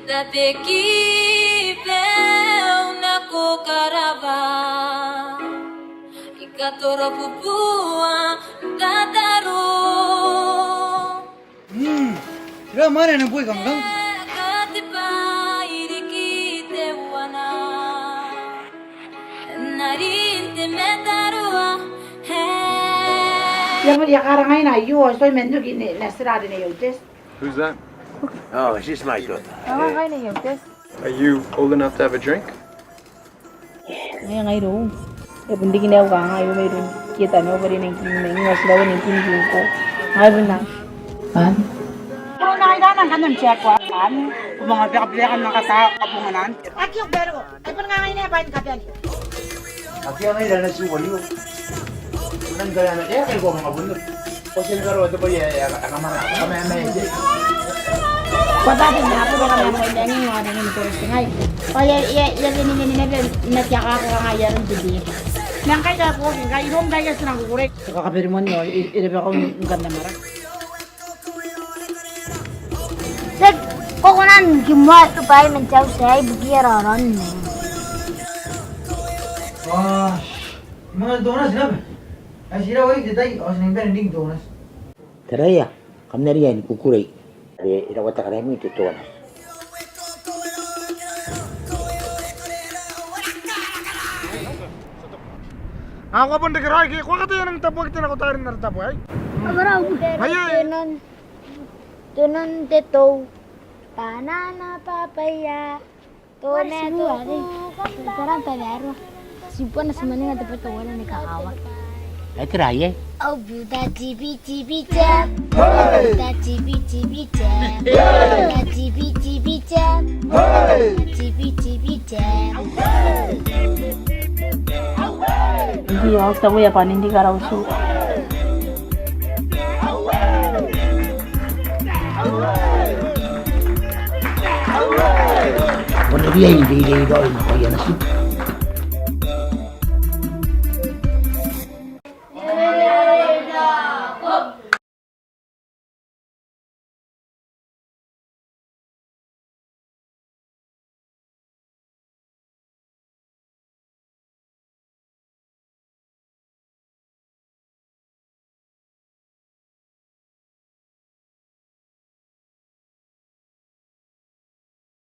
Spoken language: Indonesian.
Itateki pleo na kukarava Ikatoro pupua tataro Kira mana nak buat kangkang? Katipa irikite wana Narinte metarua Ya karangay na iyo, so mendo gini nasirado na yung test. Who's that? Oh, she's my daughter. Karangay na yung test. Are you old enough to have a drink? Ngayon ngayon. Eh, hindi kinaw ka ngayon mayroon. Kita mo pa rin ang kinang sila ng kinang ko. Ngayon na. Han? Pero nakailangan ka nun siya ko. Kung mga pikaplikan ng kapunganan. At yung bero ko. Ay, parang nga ngayon na yung kape ni. Aki ang ilan na si Walio. Unang gaya na kaya kayo mga bunot. O sila karo ito po yung akamara. Kamaya hindi. Pagdating na ako baka naman hindi ang mga nang turis ngay. Kaya yan natiyaka ka nga yan hindi. Nang kaya po, kaya inom kaya sa nangkukurik. Sa kakapiri mo niyo, ilabi ako ng ganda mara. Sek, kokonan gimwa tupai mencau saya bugiraran nih. Wah, mga donas na ba? Ay sila wait, ditay. O sinimpan hindi donas. Teraya, kami na riyan kukuray. Irawata ka namin ito tuwan. Ako pun degerai, kau kata yang tapu kita nak tarik nak tapu ay. Agora Ayo. tenon teto banana papaya tomato sekarang tayaro simpan semuanya nggak dapat tawaran nih kakak. Ay, teraya. Oh, buta cibi jam. Buta cibi jam. Buta cibi jam. Cibi jam. Hindi ako sa kuya pa hindi ka raw su. Wala riyan, hindi daw. Ako yan na